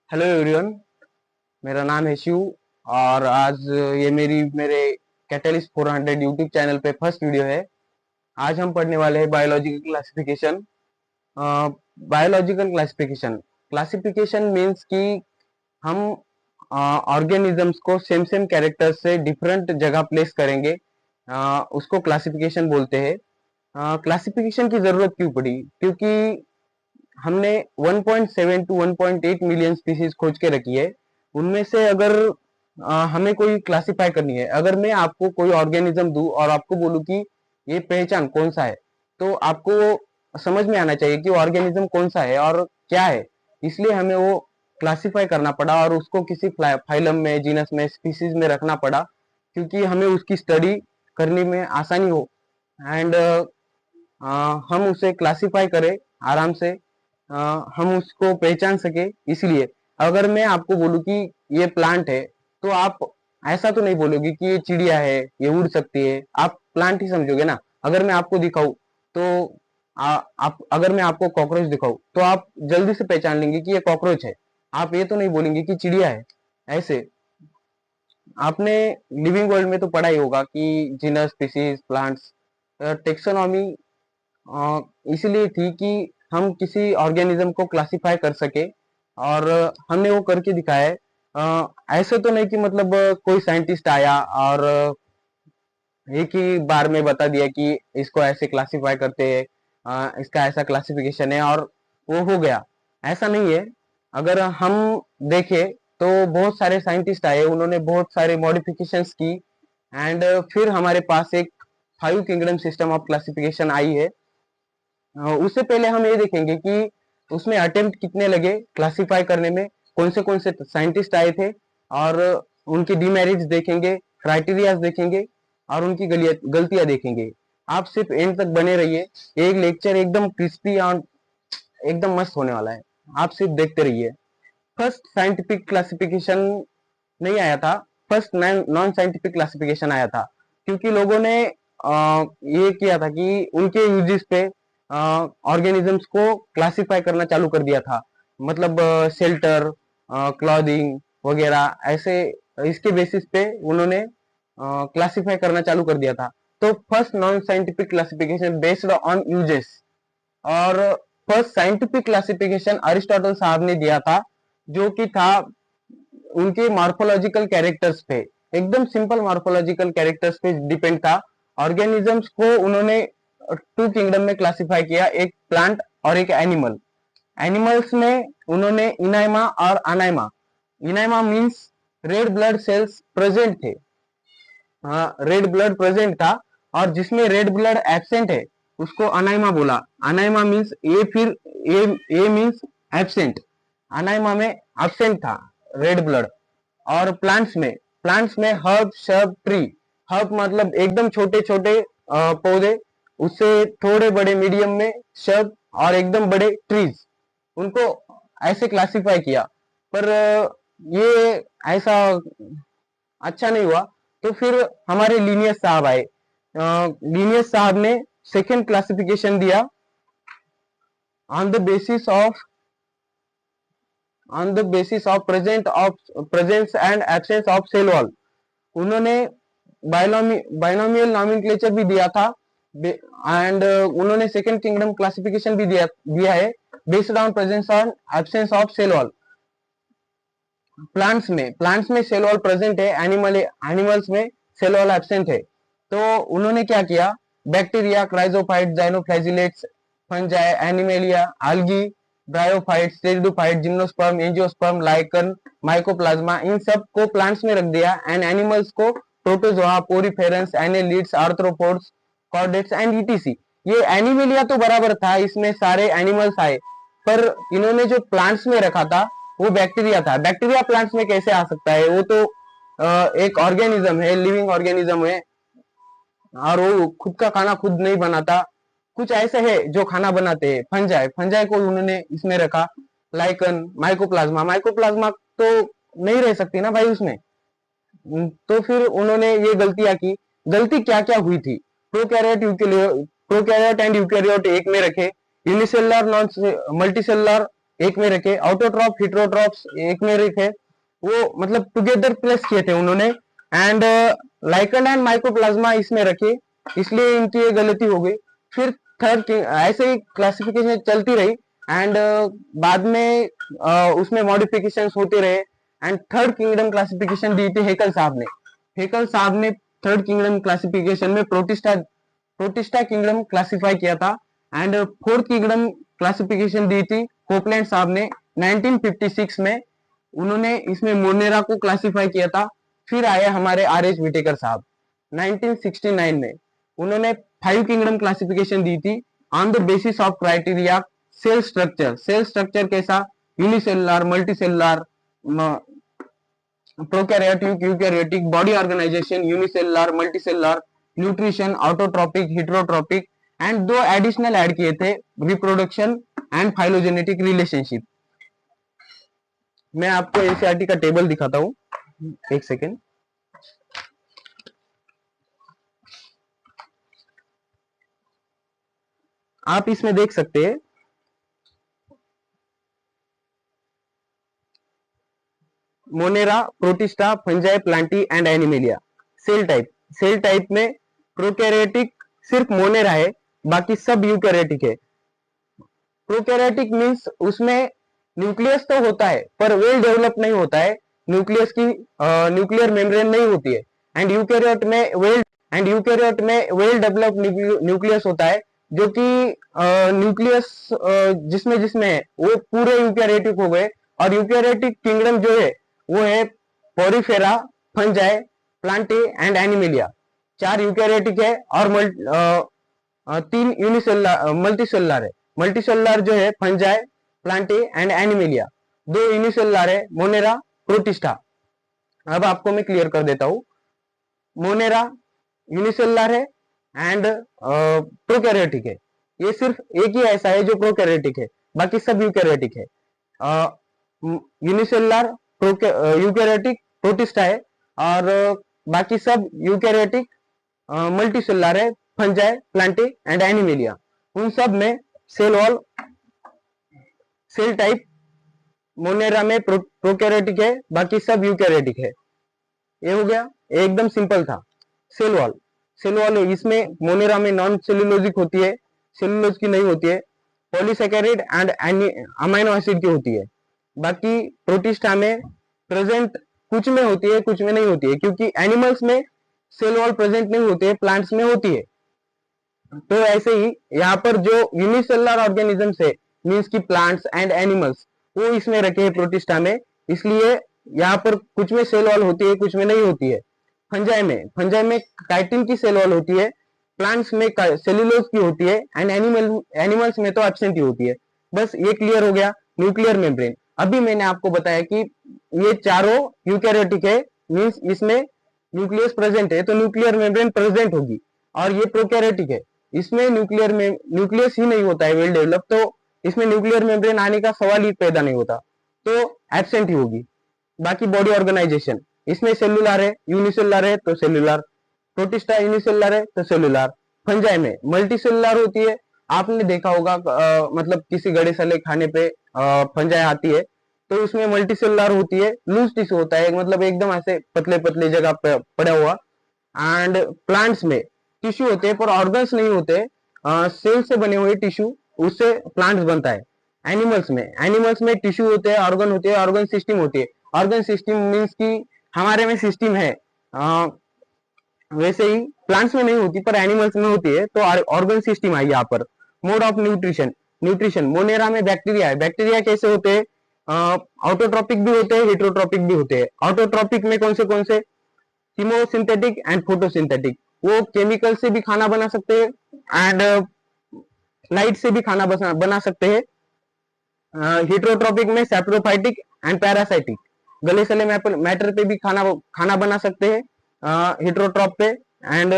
Hello everyone. मेरा नाम है शिव और आज ये मेरे कैटलिस्ट 400 यूट्यूब चैनल पे फर्स्ट वीडियो है। आज हम पढ़ने वाले हैं biological classification. Biological classification classification means कि हम ऑर्गेनिजम्स को सेम सेम कैरेक्टर से डिफरेंट जगह प्लेस करेंगे, उसको क्लासिफिकेशन बोलते हैं। क्लासिफिकेशन की जरूरत क्यों पड़ी? क्योंकि हमने 1.7 टू 1.8 मिलियन स्पीसीज खोज के रखी है। उनमें से अगर हमें कोई क्लासिफाई करनी है, अगर मैं आपको कोई ऑर्गेनिज्म दूं और आपको बोलूं कि ये पहचान कौन सा है, तो आपको समझ में आना चाहिए कि वो ऑर्गेनिज्म कौन सा है और क्या है। इसलिए हमें वो क्लासिफाई करना पड़ा और उसको किसी फाइलम में, जीनस में, स्पीसीज में रखना पड़ा, क्योंकि हमें उसकी स्टडी करने में आसानी हो एंड हम उसे क्लासिफाई करें आराम से, हम उसको पहचान सके। इसलिए अगर मैं आपको बोलूं कि ये प्लांट है, तो आप ऐसा तो नहीं बोलोगे कि ये चिड़िया है, ये उड़ सकती है। आप प्लांट ही समझोगे ना। अगर मैं आपको दिखाऊं तो आप अगर मैं आपको कॉकरोच दिखाऊं तो आप जल्दी से पहचान लेंगे कि ये कॉकरोच है। आप ये तो नहीं बोलेंगे कि चिड़िया है। ऐसे आपने लिविंग वर्ल्ड में तो पढ़ा ही होगा कि जीनस, स्पीसीज, प्लांट्स, टेक्सोनॉमी इसलिए थी कि हम किसी ऑर्गेनिज्म को क्लासिफाई कर सके, और हमने वो करके दिखाया है। ऐसे तो नहीं कि मतलब कोई साइंटिस्ट आया और एक ही बार में बता दिया कि इसको ऐसे क्लासिफाई करते हैं, इसका ऐसा क्लासिफिकेशन है और वो हो गया। ऐसा नहीं है। अगर हम देखें तो बहुत सारे साइंटिस्ट आए, उन्होंने बहुत सारे मॉडिफिकेशंस की एंड फिर हमारे पास एक 5 किंगडम सिस्टम ऑफ क्लासिफिकेशन आई है। उससे पहले हम ये देखेंगे कि उसमें अटेम्प्ट कितने लगे क्लासिफाई करने में, कौन से साइंटिस्ट आए थे, और उनकी डिमेरिट्स देखेंगे, क्राइटेरिया देखेंगे और उनकी गलतियां देखेंगे। आप सिर्फ एंड तक बने रहिए। एक लेक्चर एकदम क्रिस्पी और एकदम मस्त होने वाला है। आप सिर्फ देखते रहिए। फर्स्ट साइंटिफिक क्लासिफिकेशन नहीं आया था, फर्स्ट नॉन साइंटिफिक क्लासिफिकेशन आया था, क्योंकि लोगों ने ये किया था कि उनके यूजेस पे ऑर्गेनिजम्स को क्लासिफाई करना चालू कर दिया था। मतलब शेल्टर, क्लॉथिंग वगैरह ऐसे, इसके बेसिस पे उन्होंने क्लासिफाई करना चालू कर दिया था। तो first non scientific classification based on uses, और फर्स्ट साइंटिफिक क्लासिफिकेशन अरिस्टोटल साहब ने दिया था, जो कि था उनके मॉर्फोलॉजिकल कैरेक्टर्स पे, एकदम सिंपल मॉर्फोलॉजिकल कैरेक्टर्स पे डिपेंड था। ऑर्गेनिजम्स को उन्होंने 2 किंगडम में क्लासिफाई किया, एक प्लांट और एक एनिमल। एनिमल्स में उन्होंने इनाइमा और anaima. Enaima means red blood cells present थे, हाँ रेड ब्लड प्रेजेंट था, और जिसमें रेड ब्लड एब्सेंट है उसको अनाइमा बोला। अनाइमा मीन्स ए, फिर ए मीन्स एब्सेंट। अनाइमा में एब्सेंट था रेड ब्लड। और प्लांट्स में हर्ब, शर्ब, ट्री। हर्ब मतलब एकदम छोटे छोटे पौधे, उससे थोड़े बड़े मीडियम में शर्ब, और एकदम बड़े ट्रीज, उनको ऐसे क्लासिफाई किया। पर ये ऐसा अच्छा नहीं हुआ। तो फिर हमारे लीनियस साहब आए। लीनियस साहब ने सेकंड क्लासिफिकेशन दिया on the basis of presence and absence of cell wall. उन्होंने बाइनोमियल नॉमेनक्लेचर भी दिया था, एंड उन्होंने सेकंड किंगडम क्लासिफिकेशन भी दिया है based on presence on absence of cell wall. Plants में सेल वॉल प्रेजेंट है, एनिमल्स में सेल वॉल एब्सेंट है। तो उन्होंने क्या किया, bacteria, chrysophyte, dinoflagellates, fungi, animalia, algae, bryophyte, pteridophyte, gymnosperm, angiosperm, lichen, mycoplasma, इन सब को प्लांट्स में रख दिया, एंड एनिमल्स को protozoa, poriferans, annelids, arthropods, chordates and etc. ये एनिमेलिया तो बराबर था, इसमें सारे एनिमल्स आए, पर इन्होंने जो प्लांट्स में रखा था वो बैक्टीरिया था। बैक्टीरिया प्लांट्स में कैसे आ सकता है? वो तो एक ऑर्गेनिज्म है, लिविंग ऑर्गेनिज्म है, और वो खुद का खाना खुद नहीं बनाता। कुछ ऐसे है जो खाना बनाते हैं, फंजाई को उन्होंने इसमें रखा। लाइकन, माइकोप्लाज्मा तो नहीं रह सकती ना भाई उसमें। तो फिर उन्होंने ये गलतियां की। गलती क्या क्या हुई थी? प्रोकैरियोट एंड यूकैरियोट एक में रखे, यूनिसेलुलर, नॉन मल्टीसेलुलर एक में रखे, ऑटोट्रॉप हिट्रोट्रॉप्स एक में रखे, वो मतलब टुगेदर प्लेस किए थे उन्होंने, एंड लाइकन एंड माइकोप्लाज्मा इसमें रखे, इसलिए इनकी ये गलती हो गई। फिर थर्ड ऐसे ही क्लासिफिकेशन चलती रही, एंड बाद में उसमें मॉडिफिकेशंस होते रहे, एंड थर्ड किंगडम क्लासिफिकेशन दी थी हेकल साहब ने। हेकल साहब ने थर्ड किंगडम क्लासिफिकेशन में प्रोटिस्टा किंगडम क्लासिफाई किया था, एंड फोर्थ किंगडम क्लासिफिकेशन दी थी कोपलैंड साहब ने 1956 में, उन्होंने इसमें मोनेरा को क्लासिफाई किया था। फिर आए हमारे आर.एच. विटेकर साहब 1969 में, उन्होंने 5 किंगडम क्लासिफिकेशन दी थी on the basis of criteria cell structure. Cell structure कैसा, unicellular, multicellular, prokaryotic, eukaryotic, body organisation, unicellular, multicellular, nutrition, autotrophic, heterotrophic, and 2 additional add किए थे, रिप्रोडक्शन एंड फाइलोजेनेटिक रिलेशनशिप। मैं आपको एनसीईआरटी का टेबल दिखाता हूं, एक सेकेंड। आप इसमें देख सकते हैं Monera, Protista, Fungi, Plantae and Animalia. Cell type में प्रोकैरियोटिक सिर्फ मोनेरा है, बाकी सब यूकैरियोटिक है। प्रोकैरियोटिक मींस उसमें न्यूक्लियस तो होता है पर वेल डेवलप नहीं होता है, न्यूक्लियस की न्यूक्लियर मेम्ब्रेन नहीं होती है, एंड यूकैरियोट में वेल डेवलप न्यूक्लियस होता है, जो कि न्यूक्लियस जिसमें है वो पूरे यूकैरियोटिक हो गए। और यूकैरियोटिक किंगडम जो है वो है Porifera, fungi, Plantae and animalia. 4 eukaryotic है और 3 यूनिसेलुलर मल्टीसेलुलर है। मल्टीसेलुलर जो है Fungi, Plantae and animalia. 2 unicellular है मोनेरा, प्रोटिस्टा। अब आपको मैं क्लियर कर देता हूं, मोनेरा यूनिसेलुलर है एंड प्रोकैरियोटिक है। ये सिर्फ एक ही ऐसा है जो प्रोकैरियोटिक है, बाकी सब यूकैरियोटिक है। यूनिसेलुलर यूकैरियोटिक प्रोटिस्टा है, और बाकी सब यूकैरियोटिक मल्टीसेलुलर है, फंजाई, प्लांटी एंड एनिमेलिया। उन सब में cell wall, cell type Monera में प्रोकैरियोटिक है, बाकी सब यूकैरियोटिक है। ये हो गया, एकदम सिंपल था। सेल वॉल इसमें मोनेरा में नॉन सेल्यूलोजिक होती है, सेल्यूलोज की नहीं होती है, पॉलीसैकेराइड एंड अमाइनो एसिड की होती है। बाकी प्रोटिस्टा में प्रेजेंट कुछ में होती है, कुछ में नहीं होती है, क्योंकि एनिमल्स में सेल वॉल प्रेजेंट नहीं होती है, प्लांट्स में होती है। तो ऐसे ही यहाँ पर जो यूनिसेलुलर ऑर्गेनिजम्स है, मींस की प्लांट्स एंड एनिमल्स, वो इसमें रखे हैं प्रोटिस्टा में, इसलिए यहाँ पर कुछ में सेल वॉल होती है, कुछ में नहीं होती है। फंजाई में काइटिन की सेल वॉल होती है, प्लांट्स में सेल्यूलोज की होती है, एंड एनिमल्स में तो एब्सेंट ही होती है। बस ये क्लियर हो गया। न्यूक्लियर मेम्ब्रेन, अभी मैंने आपको बताया कि ये चारों यूकैरियोटिक है, मींस इसमें न्यूक्लियस प्रेजेंट है तो न्यूक्लियर मेम्ब्रेन प्रेजेंट होगी। और ये प्रोकैरियोटिक है, इसमें न्यूक्लियस ही नहीं होता है वेल डेवलप, तो इसमें न्यूक्लियर मेम्ब्रेन आने का सवाल ही पैदा नहीं होता, तो एब्सेंट ही होगी। बाकी बॉडी ऑर्गेनाइजेशन, इसमें सेलुलर है, यूनिसेलुलर है तो सेलुलर, प्रोटिस्टा यूनिसेलुलर है तो सेलुलर। फंजाई में मल्टी सेलुलर होती है, आपने देखा होगा मतलब किसी गड़े सले खाने पे फंजाई आती है तो उसमें मल्टी सेलुलर होती है, लूज टिश्यू होता है, मतलब एकदम ऐसे पतले पतले जगह पे पड़ा हुआ। एंड प्लांट्स में टिश्यू होते हैं पर ऑर्गन्स नहीं होते, सेल से बने हुए टिश्यू, उससे प्लांट्स बनता है। एनिमल्स में टिश्यू होते हैं, ऑर्गन होते हैं, ऑर्गन सिस्टम होती है। ऑर्गन सिस्टम मींस की हमारे में सिस्टम है, वैसे ही प्लांट्स में नहीं होती पर एनिमल्स में होती है, तो ऑर्गन सिस्टम आई यहाँ पर। मोड ऑफ न्यूट्रिशन मोनेरा में बैक्टीरिया है। बैक्टीरिया कैसे होते हैं, ऑटोट्रॉपिक भी होते हैं, हेट्रोट्रॉपिक भी होते हैं। ऑटोट्रॉपिक में कौन से कीमोसिंथेटिक एंड फोटोसिंथेटिक, वो केमिकल से भी खाना बना सकते हैं एंड लाइट से भी खाना बना सकते हैं। हेट्रोट्रॉपिक में सैप्रोफाइटिक एंड पैरासाइटिक, गले सले मैटर पे भी खाना बना सकते हैं हेट्रोट्रॉप पे, एंड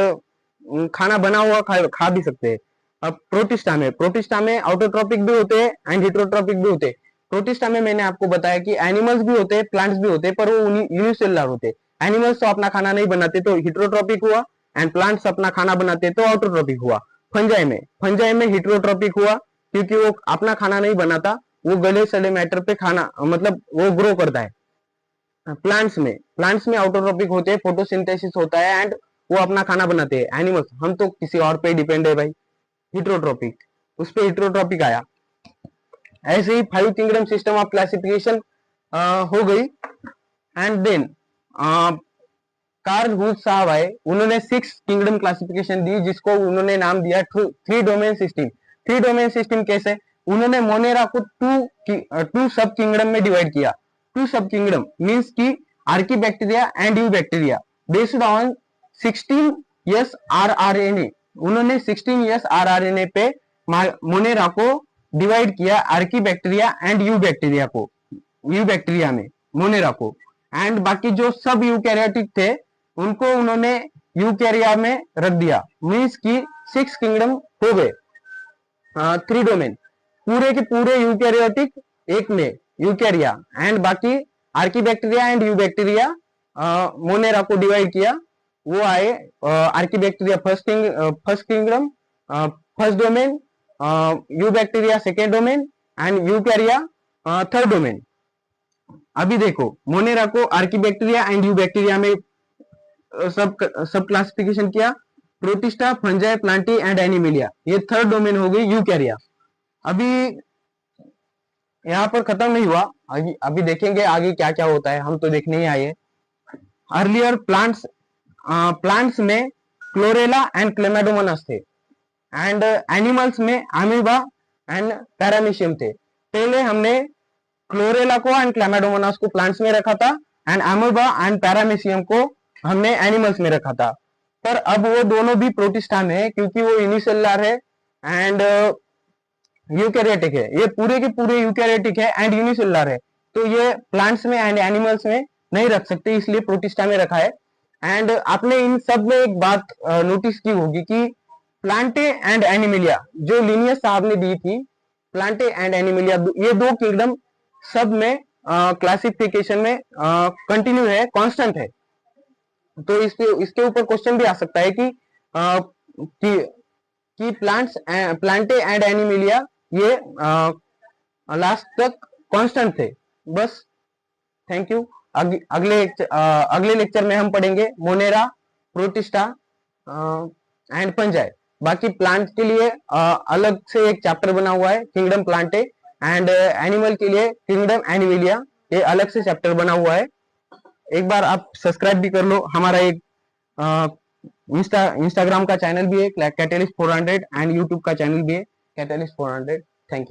खाना बना हुआ खा भी सकते हैं। अब प्रोटिस्टा में ऑटोट्रॉपिक भी होते हैं एंड हेट्रोट्रॉपिक भी होते हैं। प्रोटिस्टा में मैंने आपको बताया कि एनिमल्स भी होते हैं, प्लांट्स भी होते हैं, पर वो यूनिसेलुलर होते हैं। एनिमल्स तो अपना खाना नहीं बनाते तो हेट्रोट्रॉपिक हुआ, एंड प्लांट्स अपना खाना बनाते तो ऑटोट्रॉपिक हुआ। फंजाई में हेट्रोट्रॉपिक हुआ क्योंकि वो अपना खाना नहीं बनाता, वो गले सड़े मैटर पे खाना मतलब वो ग्रो करता है। प्लांट्स में ऑटोट्रोपिक होते हैं, फोटोसिंथेसिस होता है एंड वो अपना खाना बनाते हैं। एनिमल्स, हम तो किसी और पे डिपेंड है भाई, हिट्रोट्रोपिक, उस पे हिट्रोट्रोपिक आया। ऐसे ही 5 किंगडम सिस्टम ऑफ क्लासिफिकेशन हो गई। एंड देन कार्ल हुथ साहब आए, उन्होंने 6 किंगडम क्लासिफिकेशन दी, जिसको उन्होंने नाम दिया 3 डोमेन सिस्टम। 3 डोमेन सिस्टम कैसे? उन्होंने मोनेरा को 2 सब किंगडम में डिवाइड किया। 2 सब किंगडम मींस की archaebacteria and eubacteria based on 16S rRNA। उन्होंने 16S rRNA पे मोनेरा को डिवाइड किया, आर्कीबैक्टीरिया एंड यूबैक्टीरिया को, यूबैक्टीरिया में मोनेरा को। एंड बाकी जो सब यूकैरियोटिक थे उनको उन्होंने यूकैरिया में रख दिया। मींस की 6 किंगडम हो गए, 3 डोमेन, पूरे के पूरे यूकैरियोटिक एक में यूकैरिया, एंड बाकी आर्कीबैक्टीरिया एंड यूबैक्टीरिया मोनेरा को डिवाइड किया। वो आए archaebacteria first kingdom, first domain, eubacteria second domain and यूकैरिया third domain. अभी देखो मोनेरा को आर्कीबैक्टीरिया एंड यूबैक्टीरिया में सब क्लासिफिकेशन किया, protista, Fungi, Plantae and Animalia, ये थर्ड डोमेन हो गई यूकैरिया। अभी यहाँ पर खत्म नहीं हुआ, अभी देखेंगे आगे क्या क्या होता है, हम तो देखने ही आए। अर्लियर प्लांट्स में क्लोरेला एंड क्लेमाडोमोनास थे, एंड एनिमल्स में अमीबा एंड पैरामीशियम थे। पहले हमने क्लोरेला को एंड क्लेमाडोमोनास को प्लांट्स में रखा था, एंड अमीबा एंड पैरामीशियम को हमने एनिमल्स में रखा था। पर अब वो दोनों भी प्रोटिस्टा में है, क्योंकि वो यूनिसेलुलर है एंड यूकैरियोटिक है। ये पूरे के पूरे यूकैरियोटिक है एंड यूनिसेलुलर है, तो ये प्लांट्स में एंड एनिमल्स में नहीं रख सकते, इसलिए प्रोटिस्टा में रखा है। एंड आपने इन सब में एक बात नोटिस की होगी कि प्लांटे एंड एनिमिलिया जो लिनियस साहब ने दी थी, प्लांटे एंड एनिमिलिया, ये 2 किंगडम सब में क्लासिफिकेशन में कंटिन्यू है, कांस्टेंट है। तो इसके ऊपर क्वेश्चन भी आ सकता है कि प्लांटे एंड एनिमिलिया ये लास्ट तक कांस्टेंट थे। बस, थैंक यू। अगले लेक्चर में हम पढ़ेंगे मोनेरा, प्रोटिस्टा एंड फंजाई। बाकी प्लांट के लिए अलग से एक चैप्टर बना हुआ है, किंगडम प्लांटे, एंड एनिमल के लिए किंगडम एनिमिलिया, ये अलग से चैप्टर बना हुआ है। एक बार आप सब्सक्राइब भी कर लो, हमारा एक इंस्टाग्राम का चैनल भी है कैटलिस्ट 400 एंड यूट्यूब का चैनल भी है कैटलिस्ट 400। Thank you.